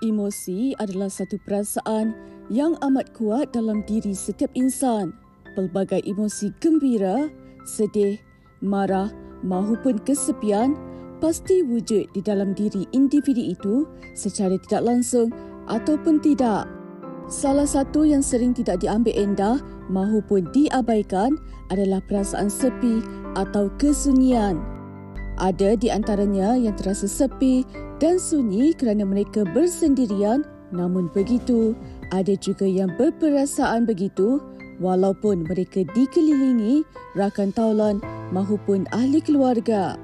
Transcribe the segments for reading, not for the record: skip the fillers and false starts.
Emosi adalah satu perasaan yang amat kuat dalam diri setiap insan. Pelbagai emosi gembira, sedih, marah mahupun kesepian pasti wujud di dalam diri individu itu secara tidak langsung ataupun tidak. Salah satu yang sering tidak diambil endah mahupun diabaikan adalah perasaan sepi atau kesunyian. Ada di antaranya yang terasa sepi dan sunyi kerana mereka bersendirian, namun begitu, ada juga yang berperasaan begitu walaupun mereka dikelilingi rakan taulan mahupun ahli keluarga.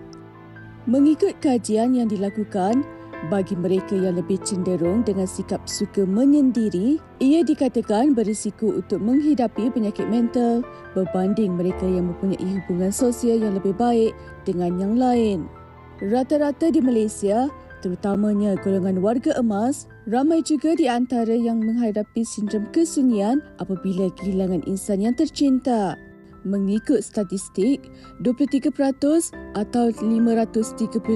Mengikut kajian yang dilakukan, bagi mereka yang lebih cenderung dengan sikap suka menyendiri, ia dikatakan berisiko untuk menghidapi penyakit mental berbanding mereka yang mempunyai hubungan sosial yang lebih baik dengan yang lain. Rata-rata di Malaysia, terutamanya golongan warga emas, ramai juga di antara yang menghadapi sindrom kesunyian apabila kehilangan insan yang tercinta. Mengikut statistik, 23% atau 538,000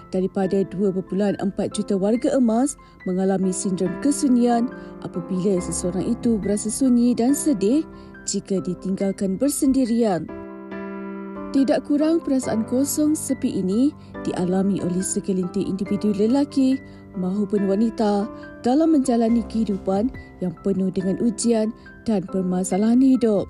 daripada 2.4 juta warga emas mengalami sindrom kesunyian apabila seseorang itu berasa sunyi dan sedih jika ditinggalkan bersendirian. Tidak kurang perasaan kosong sepi ini dialami oleh segelintir individu lelaki mahupun wanita dalam menjalani kehidupan yang penuh dengan ujian dan permasalahan hidup.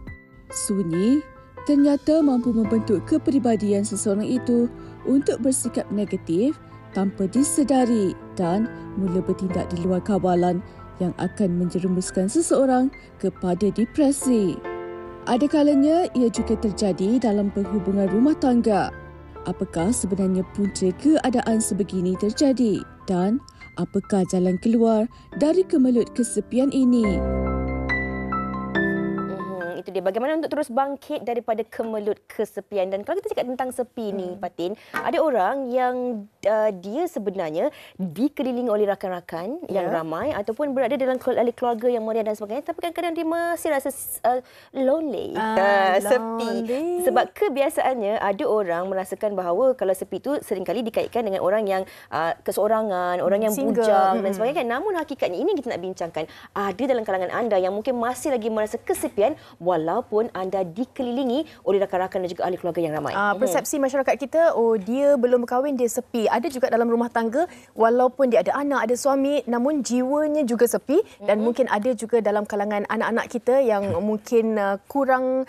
Sunyi ternyata mampu membentuk kepribadian seseorang itu untuk bersikap negatif tanpa disedari dan mula bertindak di luar kawalan yang akan menjerumuskan seseorang kepada depresi. Ada kalanya ia juga terjadi dalam perhubungan rumah tangga. Apakah sebenarnya punca keadaan sebegini terjadi dan apakah jalan keluar dari kemelut kesepian ini? Itu dia, bagaimana untuk terus bangkit daripada kemelut kesepian. Dan kalau kita cakap tentang sepi ni, Fatin, ada orang yang dia sebenarnya dikelilingi oleh rakan-rakan yang ramai ataupun berada dalam keluarga yang meriah dan sebagainya, tapi kadang-kadang dia masih rasa lonely, sepi. Sebab kebiasaannya ada orang merasakan bahawa kalau sepi itu seringkali dikaitkan dengan orang yang keseorangan, orang yang bujang dan sebagainya. Namun hakikatnya ini kita nak bincangkan, ada dalam kalangan anda yang mungkin masih lagi merasa kesepian walaupun anda dikelilingi oleh rakan-rakan dan juga ahli keluarga yang ramai. Persepsi masyarakat kita, dia belum berkahwin, dia sepi. Ada juga dalam rumah tangga, walaupun dia ada anak, ada suami, namun jiwanya juga sepi. Dan mungkin ada juga dalam kalangan anak-anak kita yang mungkin kurang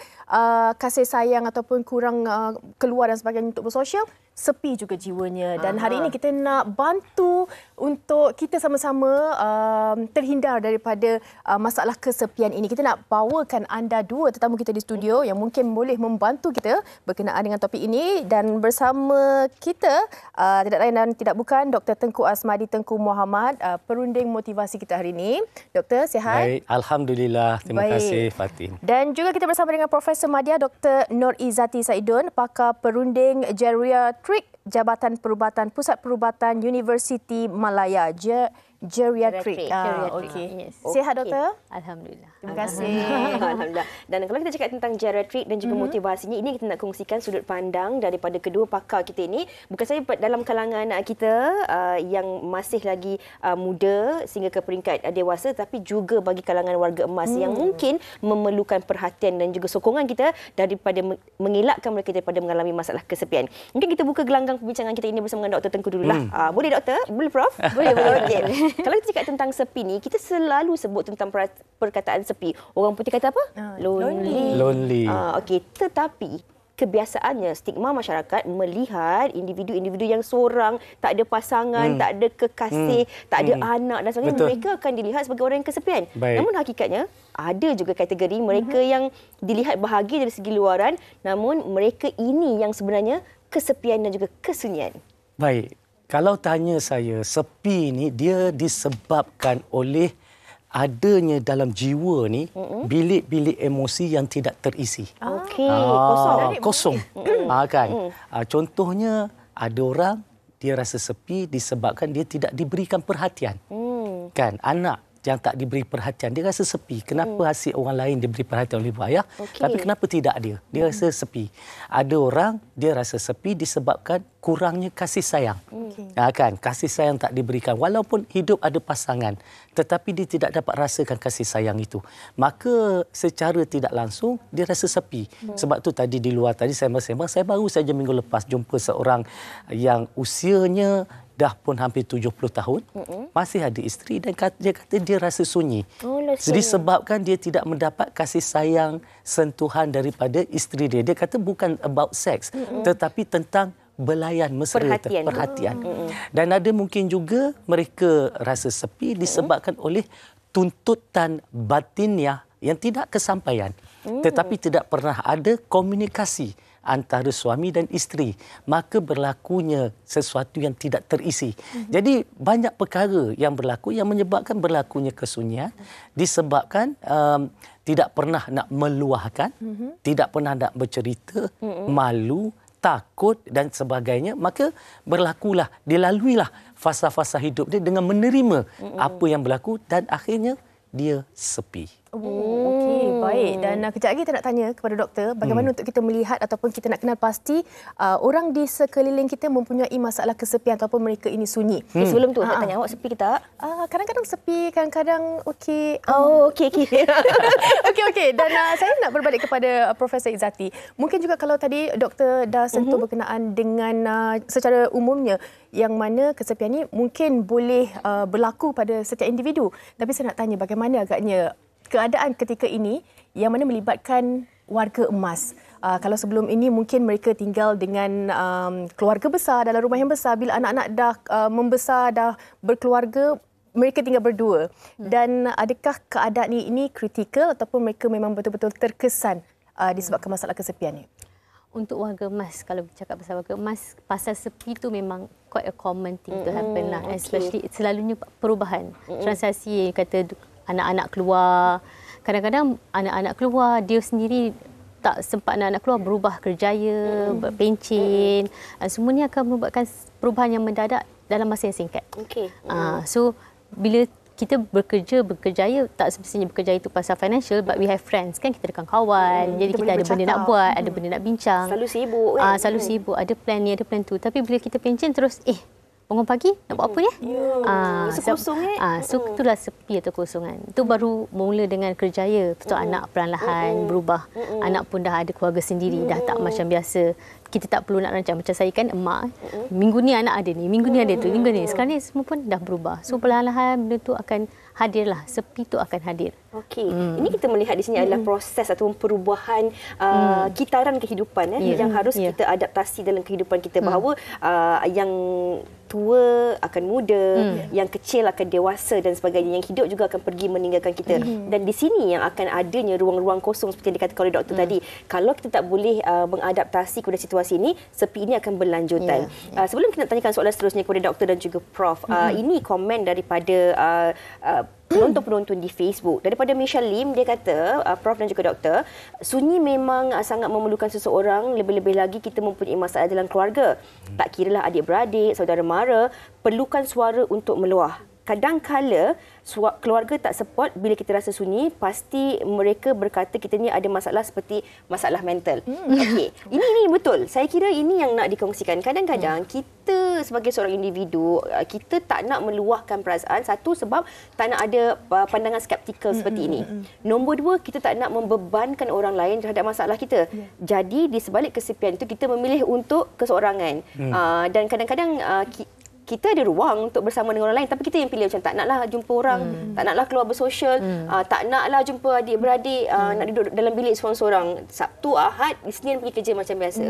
kasih sayang ataupun kurang keluar dan sebagainya untuk bersosial. Sepi juga jiwanya. Dan hari ini kita nak bantu untuk kita sama-sama terhindar daripada masalah kesepian ini. Kita nak bawakan anda dua tetamu kita di studio yang mungkin boleh membantu kita berkenaan dengan topik ini. Dan bersama kita, tidak lain dan tidak bukan, Dr. Tengku Asmadi Tengku Muhammad, perunding motivasi kita hari ini. Doktor, sihat? Baik, Alhamdulillah. Terima kasih, Fatin. Dan juga kita bersama dengan Profesor Madya, Dr. Nur Izzati Saidun, pakar perunding geriatrik Jabatan Perubatan Pusat Perubatan Universiti Malaya. Geriatrik. Okey. Sihat, Doktor? Alhamdulillah. Terima kasih. Alhamdulillah. Dan kalau kita cakap tentang geriatrik dan juga motivasinya, ini kita nak kongsikan sudut pandang daripada kedua pakar kita ini. Bukan saja dalam kalangan kita yang masih lagi muda sehingga ke peringkat dewasa, tapi juga bagi kalangan warga emas yang mungkin memerlukan perhatian dan juga sokongan kita daripada mengelakkan mereka daripada mengalami masalah kesepian. Mungkin kita buka gelanggang perbincangan kita ini bersama dengan Dr. Tengku dululah. Boleh, Doktor? Boleh, Prof? Boleh. Okey. Kalau kita cakap tentang sepi ni, kita selalu sebut tentang perkataan sepi. Orang putih kata apa? Lonely. Okey, tetapi kebiasaannya stigma masyarakat melihat individu-individu yang seorang, tak ada pasangan, tak ada kekasih, tak ada anak dan sebagainya, mereka akan dilihat sebagai orang yang kesepian. Namun hakikatnya ada juga kategori mereka yang dilihat bahagia dari segi luaran, namun mereka ini yang sebenarnya kesepian dan juga kesunyian. Baik. Kalau tanya saya, sepi ni dia disebabkan oleh adanya dalam jiwa ni bilik-bilik emosi yang tidak terisi. Okey, kosong. Kan. Contohnya ada orang dia rasa sepi disebabkan dia tidak diberikan perhatian. Kan, anak yang tak diberi perhatian, dia rasa sepi. Kenapa asyik orang lain diberi perhatian oleh ibu ayah, tapi kenapa tidak dia? Dia rasa sepi. Ada orang dia rasa sepi disebabkan kurangnya kasih sayang. Kan, kasih sayang tak diberikan. Walaupun hidup ada pasangan, tetapi dia tidak dapat rasakan kasih sayang itu. Maka secara tidak langsung dia rasa sepi. Sebab tu tadi di luar tadi saya bersembang, saya baru saja minggu lepas jumpa seorang yang usianya dah pun hampir 70 tahun, masih ada isteri dan dia kata dia rasa sunyi. Disebabkan dia tidak mendapat kasih sayang, sentuhan daripada isteri dia. Dia kata bukan about sex, tetapi tentang belayan mesra, perhatian. Dan ada mungkin juga mereka rasa sepi disebabkan oleh tuntutan batiniah yang tidak kesampaian. Tetapi tidak pernah ada komunikasi antara suami dan isteri, maka berlakunya sesuatu yang tidak terisi. Jadi banyak perkara yang berlaku yang menyebabkan berlakunya kesunyian disebabkan tidak pernah nak meluahkan, tidak pernah nak bercerita, malu, takut dan sebagainya. Maka berlakulah, dilaluilah fasa-fasa hidup dia dengan menerima apa yang berlaku dan akhirnya dia sepi. Okey, baik. Dan kejap lagi kita nak tanya kepada doktor bagaimana untuk kita melihat ataupun kita nak kenal pasti orang di sekeliling kita mempunyai masalah kesepian ataupun mereka ini sunyi. Sebelum tu, nak tanya awak sepi ke tak? Kadang-kadang sepi, kadang-kadang okey. Okey. Okey. Dan saya nak berbalik kepada Profesor Izzati. Mungkin juga kalau tadi doktor dah sentuh berkenaan dengan secara umumnya yang mana kesepian ini mungkin boleh berlaku pada setiap individu. Tapi saya nak tanya bagaimana agaknya keadaan ketika ini yang mana melibatkan warga emas. Kalau sebelum ini mungkin mereka tinggal dengan keluarga besar dalam rumah yang besar. Bila anak-anak dah membesar, dah berkeluarga, mereka tinggal berdua. Dan adakah keadaan ini kritikal ataupun mereka memang betul-betul terkesan disebabkan masalah kesepian ini? Untuk warga emas, kalau bercakap pasal warga emas, pasal sepi tu memang quite a common thing to happen lah. Especially selalunya perubahan. Transaksi kata anak-anak keluar. Kadang-kadang anak-anak keluar, dia sendiri tak sempat anak-anak keluar, berubah kerjaya, berpencin. Semua ni akan menyebabkan perubahan yang mendadak dalam masa yang singkat. So, bila kita berkerjaya, tak semestinya bekerjaya itu pasal financial, but we have friends kan, kita ada kawan, jadi kita ada benda nak buat, ada benda nak bincang. Selalu sibuk kan? Selalu sibuk, ada plan ni, ada plan tu. Tapi bila kita pencen terus, bangun pagi nak buat apa ya? Kosong So itulah sepi atau kosongan. Itu baru mula dengan kerjaya. Betul, anak perlahan-lahan berubah. Anak pun dah ada keluarga sendiri, dah tak macam biasa. Kita tak perlu nak rancang. Macam saya kan emak. Minggu ni anak ada ni, minggu ni ada tu, minggu ni. Sekarang ni semua pun dah berubah. So perlahan-lahan benda tu akan hadirlah. Sepi tu akan hadir. Okey. Ini kita melihat di sini adalah proses ataupun perubahan kitaran kehidupan yang harus kita adaptasi dalam kehidupan kita. Bahawa yang tua akan muda, yang kecil akan dewasa dan sebagainya. Yang hidup juga akan pergi meninggalkan kita. Dan di sini yang akan adanya ruang-ruang kosong seperti yang dikatakan oleh doktor tadi. Kalau kita tak boleh mengadaptasi kepada situasi ini, sepi ini akan berlanjutan. Sebelum kita nak tanyakan soalan seterusnya kepada doktor dan juga Prof, ini komen daripada penonton-penonton di Facebook. Daripada Michelle Lim, dia kata, Prof dan juga doktor, sunyi memang sangat memerlukan seseorang, lebih-lebih lagi kita mempunyai masalah dalam keluarga. Tak kiralah adik-beradik, saudara mara, perlukan suara untuk meluah. Kadang-kala keluarga tak support bila kita rasa sunyi, pasti mereka berkata kita ni ada masalah seperti masalah mental. Okey, ini betul. Saya kira ini yang nak dikongsikan. Kadang-kadang kita sebagai seorang individu, kita tak nak meluahkan perasaan. Satu, sebab tak nak ada pandangan skeptikal seperti ini. Nombor dua, kita tak nak membebankan orang lain terhadap masalah kita. Jadi di sebalik kesepian itu kita memilih untuk keseorangan. Dan kadang-kadang kita ada ruang untuk bersama dengan orang lain, tapi kita yang pilih macam tak naklah jumpa orang, tak naklah keluar bersosial, tak naklah jumpa adik-beradik, nak duduk dalam bilik seorang-seorang. Sabtu, Ahad, Isnin pergi kerja macam biasa.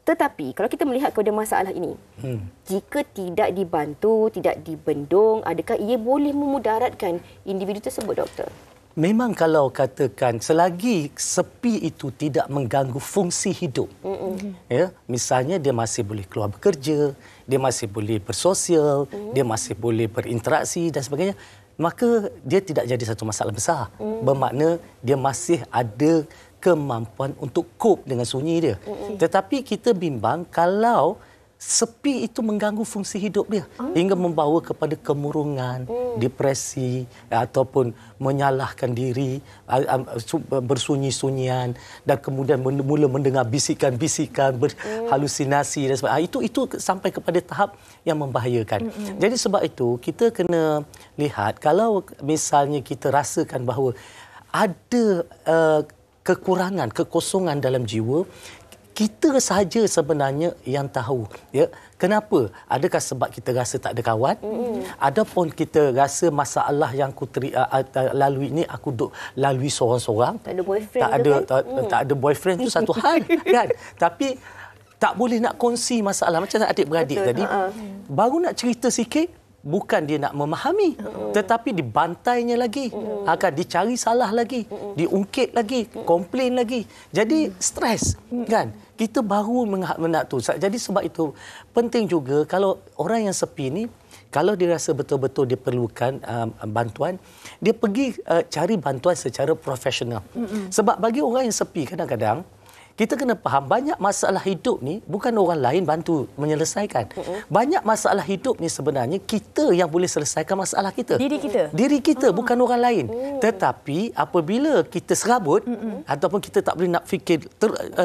Tetapi kalau kita melihat kepada masalah ini, jika tidak dibantu, tidak dibendung, adakah ia boleh memudaratkan individu tersebut, doktor? Memang kalau katakan selagi sepi itu tidak mengganggu fungsi hidup. Misalnya dia masih boleh keluar bekerja, dia masih boleh bersosial, dia masih boleh berinteraksi dan sebagainya, maka dia tidak jadi satu masalah besar. Bermakna dia masih ada kemampuan untuk cope dengan sunyi dia. Tetapi kita bimbang kalau sepi itu mengganggu fungsi hidup dia hingga membawa kepada kemurungan, depresi ataupun menyalahkan diri, bersunyi-sunyian dan kemudian mula mendengar bisikan-bisikan, berhalusinasi dan sebagainya. Itu sampai kepada tahap yang membahayakan. Jadi sebab itu kita kena lihat kalau misalnya kita rasakan bahawa ada kekurangan, kekosongan dalam jiwa, kita sahaja sebenarnya yang tahu. Ya, kenapa? Adakah sebab kita rasa tak ada kawan? Adapun kita rasa masalah yang aku lalui ini aku duk lalui seorang-seorang. Tak ada boyfriend. Tak ada boyfriend tu satu hal kan. Tapi tak boleh nak kongsi masalah macam adik-beradik tadi. Baru nak cerita sikit, bukan dia nak memahami, tetapi dibantainya lagi, akan dicari salah lagi, diungkit lagi, komplain lagi. Jadi stres, kan? Kita baru nak tu. Jadi sebab itu penting juga kalau orang yang sepi ni, kalau dia rasa betul-betul dia perlukan bantuan, dia pergi cari bantuan secara profesional. Sebab bagi orang yang sepi kadang-kadang kita kena faham banyak masalah hidup ni bukan orang lain bantu menyelesaikan. Banyak masalah hidup ni sebenarnya kita yang boleh selesaikan masalah kita. Diri kita bukan orang lain. Tetapi apabila kita serabut ataupun kita tak boleh nak fikir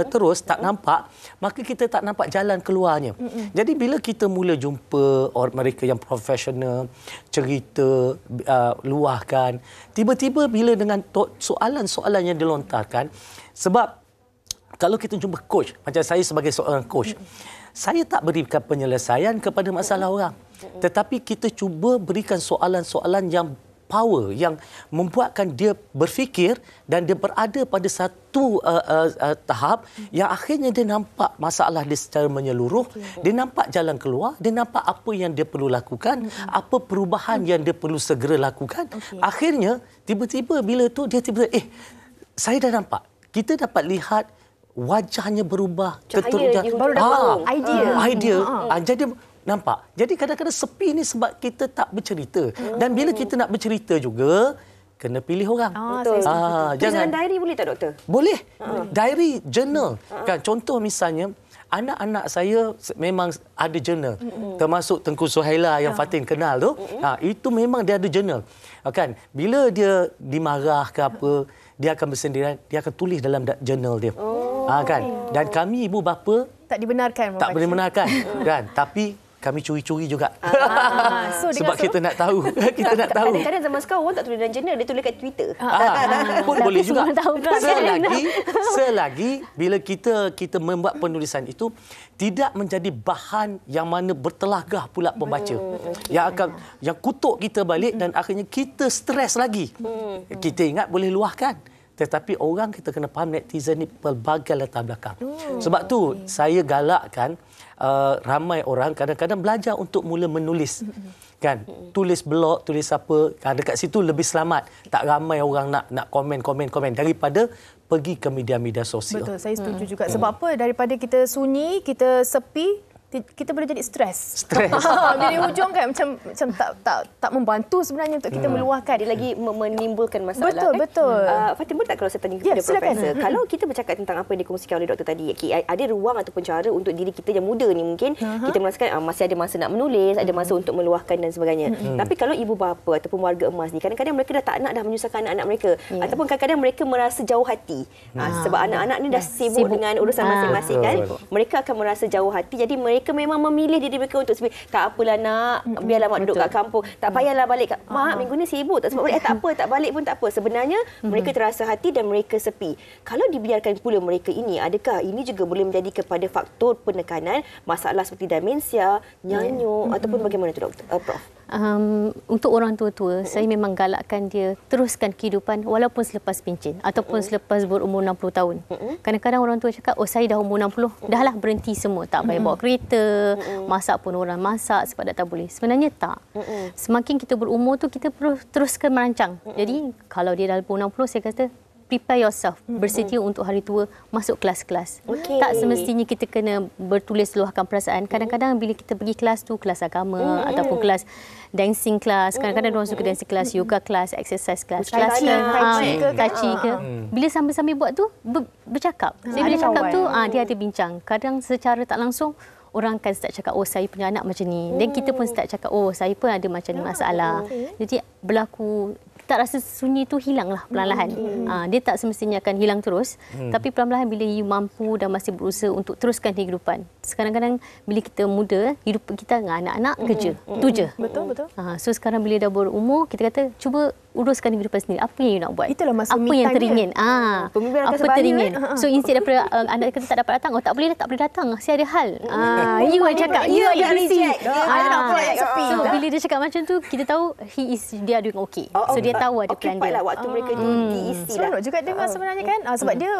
terus, tak nampak, maka kita tak nampak jalan keluarnya. Jadi bila kita mula jumpa orang mereka yang profesional, cerita, luahkan, tiba-tiba bila dengan soalan-soalan yang dilontarkan, sebab kalau kita jumpa coach, macam saya sebagai seorang coach, saya tak berikan penyelesaian kepada masalah orang. Tetapi kita cuba berikan soalan-soalan yang power, yang membuatkan dia berfikir dan dia berada pada satu tahap yang akhirnya dia nampak masalah dia secara menyeluruh, dia nampak jalan keluar, dia nampak apa yang dia perlu lakukan, apa perubahan yang dia perlu segera lakukan. Akhirnya, tiba-tiba bila tu dia tiba-tiba, saya dah nampak. Kita dapat lihat wajahnya berubah, cahaya baru dapat idea. Jadi nampak. Jadi kadang-kadang sepi ni sebab kita tak bercerita. Dan bila kita nak bercerita juga, kena pilih orang. Betul. Jangan diary boleh tak, doktor? Boleh. Diary, journal. Kan contoh misalnya anak-anak saya memang ada journal. Termasuk Tengku Suhaila yang Fatin kenal tu. Itu memang dia ada journal. Kan bila dia dimarah ke apa, dia akan bersendirian, dia akan tulis dalam journal dia. Kan? Dan kami ibu bapa tak dibenarkan. Tak boleh benarkan. Kan? Tapi kami curi-curi juga. Sebab kita nak tahu. Kita nak tahu. Kadang-kadang zaman sekarang orang tak tulis dalam journal, dia tulis kat Twitter. Pun boleh juga. Kan? Selagi bila kita membuat penulisan itu tidak menjadi bahan yang mana bertelagah pula pembaca. Yang kutuk kita balik dan akhirnya kita stres lagi. Kita ingat boleh luahkan. Tetapi orang kita kena faham netizen ni pelbagai latar belakang. Sebab tu saya galakkan ramai orang kadang-kadang belajar untuk mula menulis. Kan? Tulis blog, tulis apa. Dekat situ lebih selamat. Tak ramai orang nak komen daripada pergi ke media-media sosial. Betul, saya setuju juga. Sebab apa? Daripada kita sunyi, kita sepi, kita boleh jadi stres. Bila di hujung kan macam tak membantu sebenarnya untuk kita meluahkan. Dia lagi menimbulkan masalah. Betul. Fatin, boleh tak kalau saya tanya kepada Profesor? Kalau kita bercakap tentang apa yang dikongsikan oleh doktor tadi, ada ruang ataupun cara untuk diri kita yang muda ni mungkin kita merasakan masih ada masa nak menulis, ada masa untuk meluahkan dan sebagainya. Tapi kalau ibu bapa ataupun warga emas ni, kadang-kadang mereka dah tak nak dah menyusahkan anak-anak mereka. Ataupun kadang-kadang mereka merasa jauh hati. Sebab anak-anak ni dah sibuk dengan urusan masing-masing kan. Mereka akan merasa jauh hati. Jadi mereka memang memilih diri mereka untuk sepi. Tak apalah nak, biarlah mak duduk kat kampung. Tak payahlah balik. Mak, minggu ni sibuk, tak sempat balik. Tak apa, tak balik pun tak apa. Sebenarnya mereka terasa hati dan mereka sepi. Kalau dibiarkan pula mereka ini, adakah ini juga boleh menjadi kepada faktor penekanan masalah seperti demensia, nyanyuk ataupun bagaimana tu, doktor? Prof? Untuk orang tua-tua, saya memang galakkan dia teruskan kehidupan walaupun selepas pencen ataupun selepas berumur 60 tahun. Kadang-kadang orang tua cakap, saya dah umur 60, dah lah berhenti semua. Tak payah bawa kereta, masak pun orang masak sebab tak boleh. Sebenarnya tak. Semakin kita berumur tu, kita perlu teruskan merancang. Jadi, kalau dia dah umur 60, saya kata, prepare yourself, bersedia untuk hari tua masuk kelas-kelas. Tak semestinya kita kena bertulis luahkan perasaan. Kadang-kadang bila kita pergi kelas tu, kelas agama ataupun kelas dancing kelas, kadang-kadang orang suka dancing kelas, yoga kelas, exercise kelas, tai chi ke. Bila sambil-sambil buat tu, bercakap. Bila cakap tu, dia ada bincang. Kadang secara tak langsung, orang akan start cakap, oh saya punya anak macam ni. Dan kita pun start cakap, oh saya pun ada macam ni masalah. Jadi berlaku, tak rasa sunyi tu hilanglah perlahan-lahan. Dia tak semestinya akan hilang terus, tapi perlahan-lahan bila you mampu dan masih berusaha untuk teruskan kehidupan. Kadang-kadang bila kita muda, hidup kita dengan anak-anak kerja. Tu je. Betul. So sekarang bila dah berumur, kita kata cuba uruskan kehidupan sendiri. Apa yang you nak buat? Itulah masa apa me yang time teringin? Pemimpin akan Apa sebaya, teringin? So instead daripada anak kita tak dapat datang, oh tak boleh datang. Saya ada hal. You yang cakap, you ada misi. So bila dia cakap macam tu, kita tahu dia doing okay. So dia tahu ada plan dia. Lah waktu mereka tu diisi lah. Seronok juga dengar sebenarnya kan. Sebab dia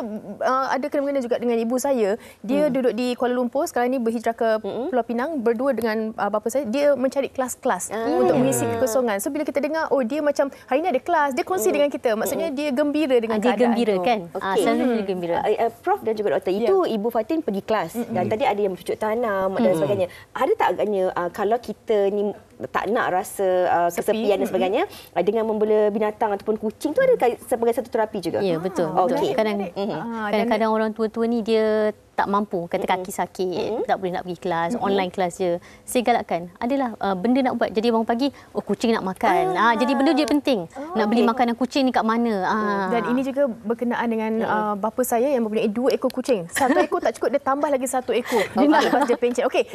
ada kena-mengena juga dengan ibu saya. Dia duduk di Kuala Lumpur, sekarang ni berhijrah ke Pulau Pinang, berdua dengan bapa saya. Dia mencari kelas-kelas untuk mengisi kekosongan. So bila kita dengar, oh dia macam hari ni ada kelas, dia kongsi dengan kita. Maksudnya dia gembira dengan dia keadaan gembira tu. kan. Okey. Selalu dia gembira. Prof dan juga doktor, itu Ibu Fatin pergi kelas dan tadi ada yang bercucuk tanam dan sebagainya. Ada tak agaknya kalau kita ni tak nak rasa kesepian dan sebagainya, dengan membela binatang ataupun kucing tu ada sebagai satu terapi juga? Ya, betul. Okey. Kadang-kadang orang tua-tua ni dia tak mampu, kata kaki sakit, tak boleh nak pergi kelas, online kelas je. Saya galakkan, adalah benda nak buat. Jadi bangun pagi, oh kucing nak makan. Jadi benda je penting. Nak beli makanan kucing ni kat mana. Dan ini juga berkenaan dengan bapa saya yang mempunyai 2 ekor kucing. 1 ekor tak cukup, dia tambah lagi 1 ekor. Dia nak lepas dia pencet. Okey.